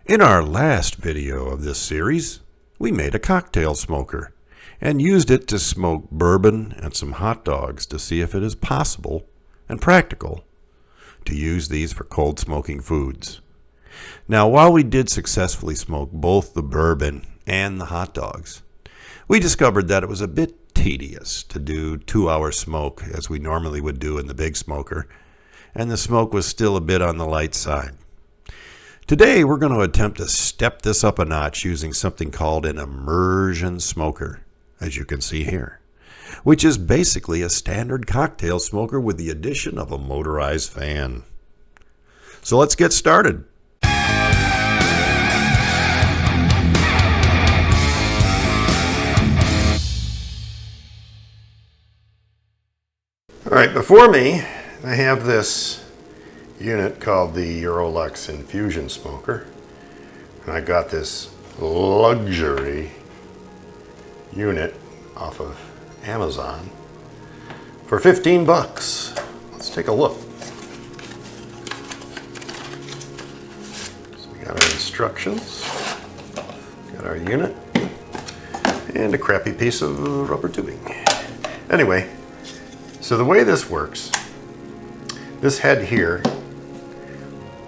In our last video of this series, we made a cocktail smoker and used it to smoke bourbon and some hot dogs to see if it is possible and practical to use these for cold smoking foods. Now, while we did successfully smoke both the bourbon and the hot dogs, we discovered that it was a bit tedious to do 2-hour smoke as we normally would do in the big smoker, and the smoke was still a bit on the light side. Today, we're going to attempt to step this up a notch using something called an immersion smoker, as you can see here, which is basically a standard cocktail smoker with the addition of a motorized fan. So let's get started. All right, before me, I have this unit called the Eurolux Infusion Smoker. And I got this luxury unit off of Amazon for 15 bucks. Let's take a look. So we got our instructions, got our unit, and a crappy piece of rubber tubing. Anyway, so the way this works, this head here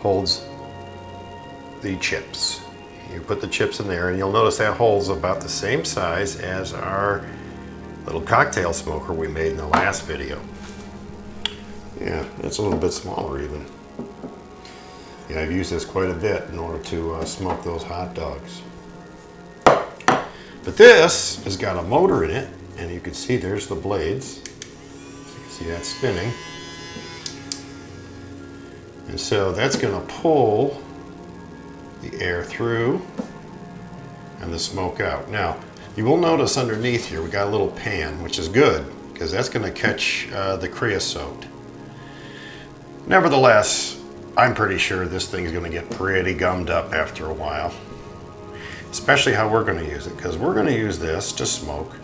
holds the chips. You put the chips in there and you'll notice that hole's about the same size as our little cocktail smoker we made in the last video. Yeah, it's a little bit smaller even. Yeah, I've used this quite a bit in order to smoke those hot dogs. But this has got a motor in it, and you can see there's the blades. So you can see that spinning. And so that's going to pull the air through and the smoke out. Now, you will notice underneath here we got a little pan, which is good because that's going to catch the creosote. Nevertheless, I'm pretty sure this thing is going to get pretty gummed up after a while, especially how we're going to use it, because we're going to use this to smoke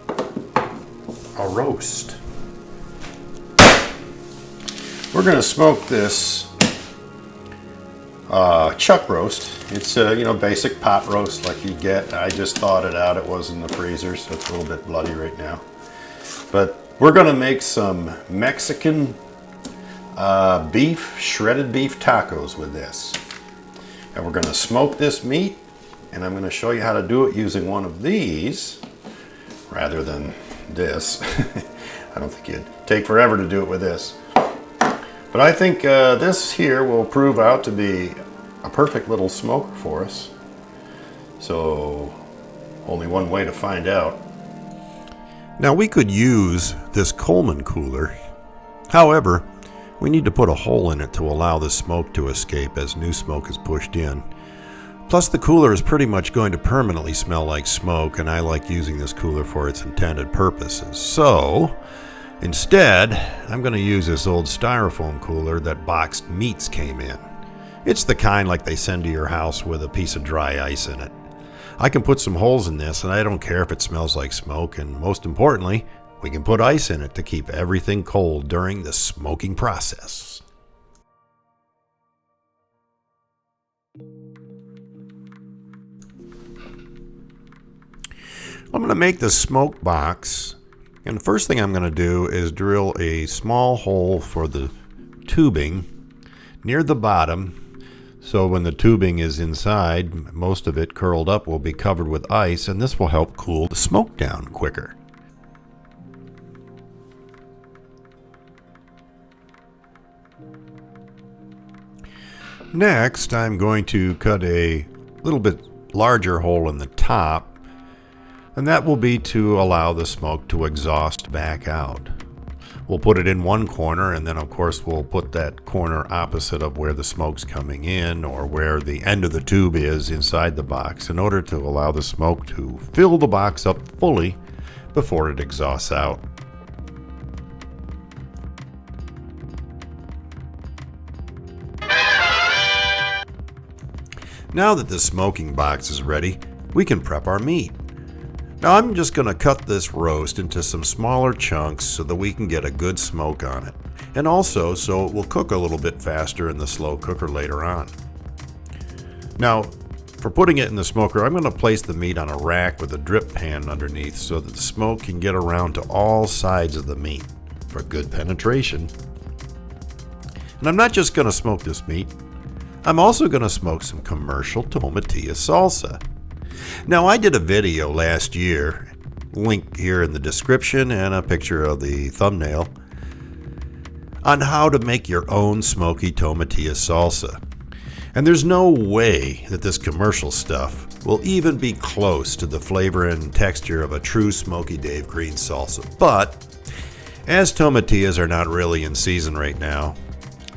a roast. We're going to smoke this chuck roast. It's a basic pot roast like you get. I just thawed it out. It was in the freezer, so it's a little bit bloody right now. But we're going to make some Mexican shredded beef tacos with this. And we're going to smoke this meat, and I'm going to show you how to do it using one of these rather than this. I don't think it'd take forever to do it with this. But I think this here will prove out to be a perfect little smoker for us. So, only one way to find out. Now, we could use this Coleman cooler. However, we need to put a hole in it to allow the smoke to escape as new smoke is pushed in. Plus, the cooler is pretty much going to permanently smell like smoke, and I like using this cooler for its intended purposes. So, instead, I'm going to use this old styrofoam cooler that boxed meats came in. It's the kind like they send to your house with a piece of dry ice in it. I can put some holes in this, and I don't care if it smells like smoke, and most importantly, we can put ice in it to keep everything cold during the smoking process. I'm going to make the smoke box. And the first thing I'm going to do is drill a small hole for the tubing near the bottom, so when the tubing is inside, most of it curled up will be covered with ice, and this will help cool the smoke down quicker. Next, I'm going to cut a little bit larger hole in the top, and that will be to allow the smoke to exhaust back out. We'll put it in one corner, and then of course we'll put that corner opposite of where the smoke's coming in, or where the end of the tube is inside the box, in order to allow the smoke to fill the box up fully before it exhausts out. Now that the smoking box is ready, we can prep our meat. Now I'm just going to cut this roast into some smaller chunks so that we can get a good smoke on it, and also so it will cook a little bit faster in the slow cooker later on. Now, for putting it in the smoker, I'm going to place the meat on a rack with a drip pan underneath so that the smoke can get around to all sides of the meat for good penetration. And I'm not just going to smoke this meat, I'm also going to smoke some commercial tomatillo salsa. Now, I did a video last year, link here in the description and a picture of the thumbnail, on how to make your own smoky tomatillo salsa. And there's no way that this commercial stuff will even be close to the flavor and texture of a true Smokey Dave green salsa. But as tomatillos are not really in season right now,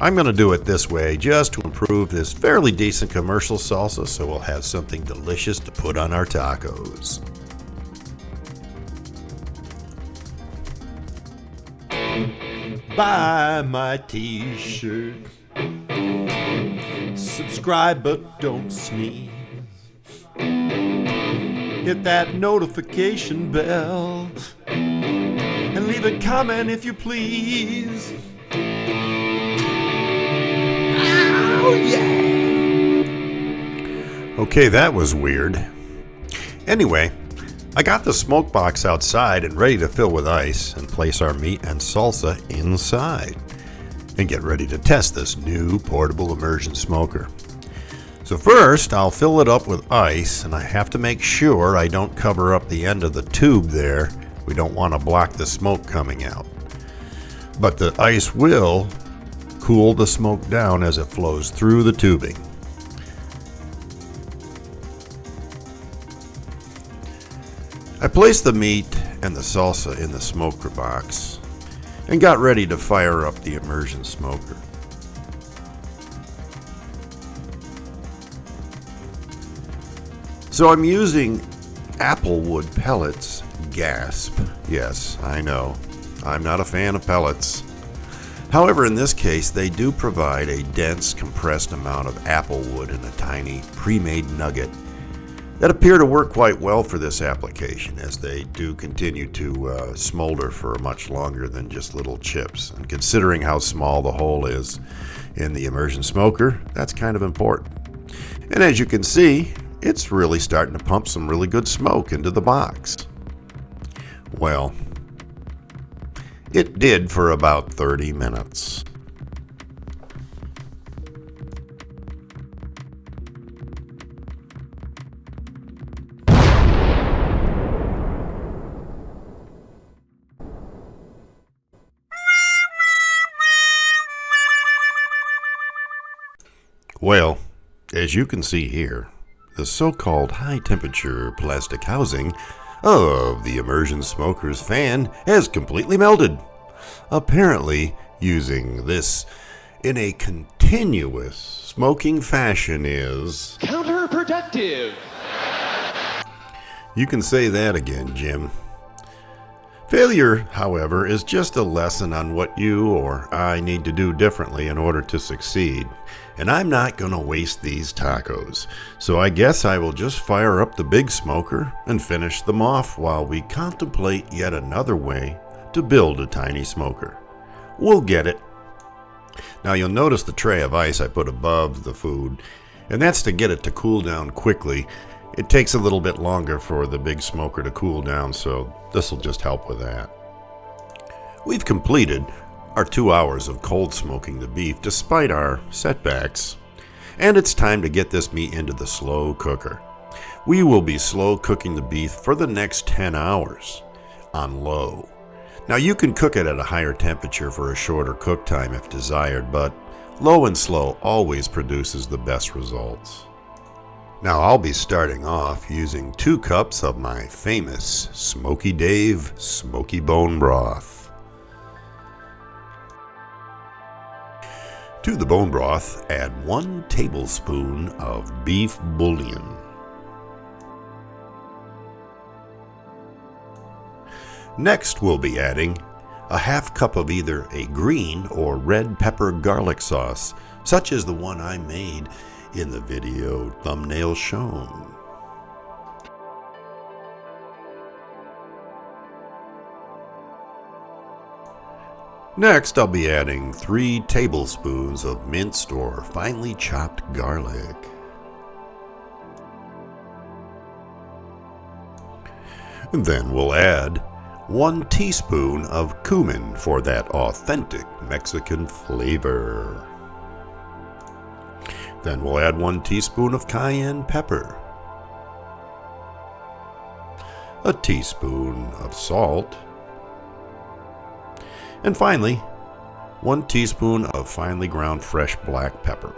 I'm going to do it this way just to improve this fairly decent commercial salsa so we'll have something delicious to put on our tacos. Buy my t-shirt. Subscribe but don't sneeze. Hit that notification bell and leave a comment if you please. Oh yeah! Okay, that was weird. Anyway, I got the smoke box outside and ready to fill with ice and place our meat and salsa inside and get ready to test this new portable immersion smoker. So first, I'll fill it up with ice, and I have to make sure I don't cover up the end of the tube there. We don't want to block the smoke coming out. But the ice will cool the smoke down as it flows through the tubing. I placed the meat and the salsa in the smoker box and got ready to fire up the immersion smoker. So I'm using applewood pellets. Gasp. Yes, I know. I'm not a fan of pellets. However, in this case, they do provide a dense, compressed amount of applewood in a tiny, pre-made nugget that appear to work quite well for this application, as they do continue to smolder for much longer than just little chips. And considering how small the hole is in the immersion smoker, that's kind of important. And as you can see, it's really starting to pump some really good smoke into the box. Well, it did for about 30 minutes. Well, as you can see here, the so-called high-temperature plastic housing of the immersion smoker's fan has completely melted. Apparently, using this in a continuous smoking fashion is counterproductive. You can say that again, Jim. Failure, however, is just a lesson on what you or I need to do differently in order to succeed. And I'm not going to waste these tacos, so I guess I will just fire up the big smoker and finish them off while we contemplate yet another way to build a tiny smoker. We'll get it. Now you'll notice the tray of ice I put above the food, and that's to get it to cool down quickly. It takes a little bit longer for the big smoker to cool down, so this will just help with that. We've completed our 2 hours of cold smoking the beef despite our setbacks, and it's time to get this meat into the slow cooker. We will be slow cooking the beef for the next 10 hours on low. Now you can cook it at a higher temperature for a shorter cook time if desired, but low and slow always produces the best results. Now I'll be starting off using 2 cups of my famous Smokey Dave Smoky Bone Broth. To the bone broth, add 1 tablespoon of beef bouillon. Next we'll be adding a half cup of either a green or red pepper garlic sauce, such as the one I made in the video thumbnail shown. Next, I'll be adding 3 tablespoons of minced or finely chopped garlic. Then we'll add 1 teaspoon of cumin for that authentic Mexican flavor. Then we'll add 1 teaspoon of cayenne pepper, a teaspoon of salt, and finally 1 teaspoon of finely ground fresh black pepper.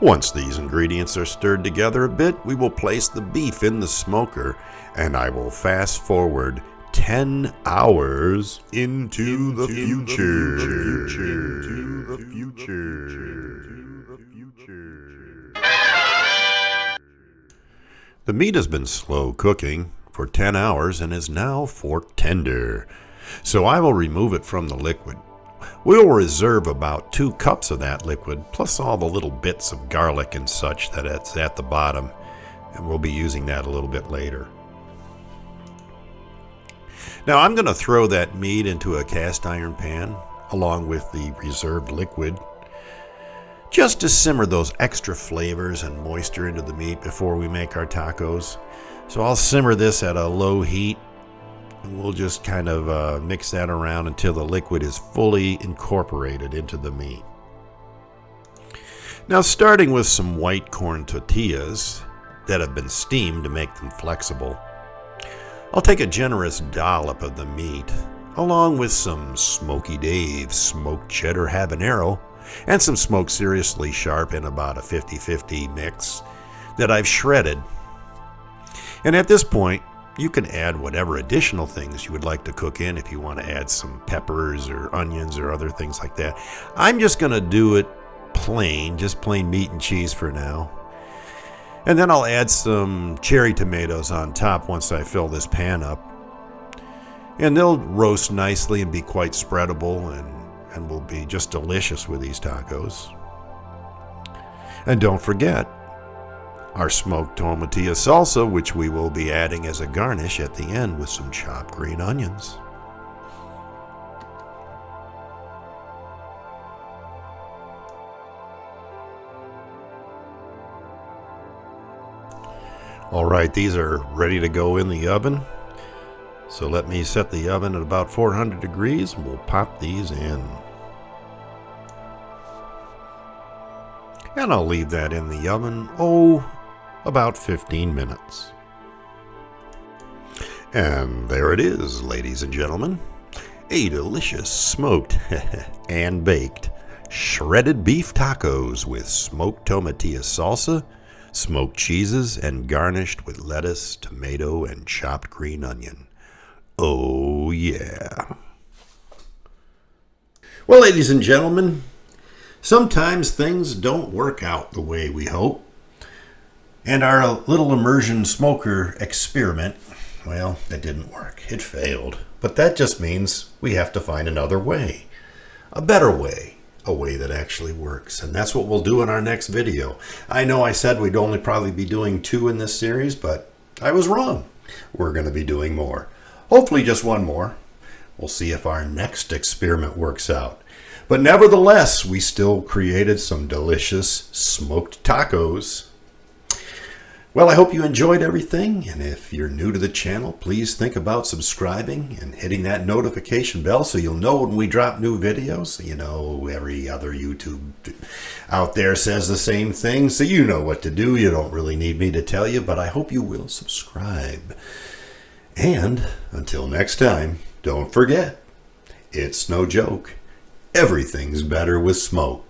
Once these ingredients are stirred together a bit, we will place the beef in the smoker, and I will fast forward 10 hours into the future. The meat has been slow cooking for 10 hours and is now fork tender, so I will remove it from the liquid. We'll reserve about 2 cups of that liquid, plus all the little bits of garlic and such that it's at the bottom, and we'll be using that a little bit later. Now I'm going to throw that meat into a cast iron pan along with the reserved liquid, just to simmer those extra flavors and moisture into the meat before we make our tacos. So I'll simmer this at a low heat. We'll just kind of mix that around until the liquid is fully incorporated into the meat. Now, starting with some white corn tortillas that have been steamed to make them flexible, I'll take a generous dollop of the meat, along with some Smokey Dave's smoked cheddar habanero and some smoked seriously sharp in about a 50-50 mix that I've shredded. And at this point, you can add whatever additional things you would like to cook in if you want to add some peppers or onions or other things like that. I'm just going to do it plain, just plain meat and cheese for now. And then I'll add some cherry tomatoes on top once I fill this pan up. And they'll roast nicely and be quite spreadable and will be just delicious with these tacos. And don't forget our smoked tomatillo salsa, which we will be adding as a garnish at the end with some chopped green onions. All right, these are ready to go in the oven. So let me set the oven at about 400 degrees and we'll pop these in. And I'll leave that in the oven, about 15 minutes. And there it is, ladies and gentlemen. A delicious smoked and baked shredded beef tacos with smoked tomatillo salsa, smoked cheeses, and garnished with lettuce, tomato, and chopped green onion. Oh yeah. Well, ladies and gentlemen, sometimes things don't work out the way we hope. And our little immersion smoker experiment, well, it didn't work. It failed. But that just means we have to find another way. A better way. A way that actually works. And that's what we'll do in our next video. I know I said we'd only probably be doing 2 in this series, but I was wrong. We're going to be doing more. Hopefully just 1 more. We'll see if our next experiment works out. But nevertheless, we still created some delicious smoked tacos. Well, I hope you enjoyed everything, and if you're new to the channel, please think about subscribing and hitting that notification bell so you'll know when we drop new videos. You know, every other YouTube out there says the same thing, so you know what to do. You don't really need me to tell you, but I hope you will subscribe. And until next time, don't forget, it's no joke. Everything's better with smoke.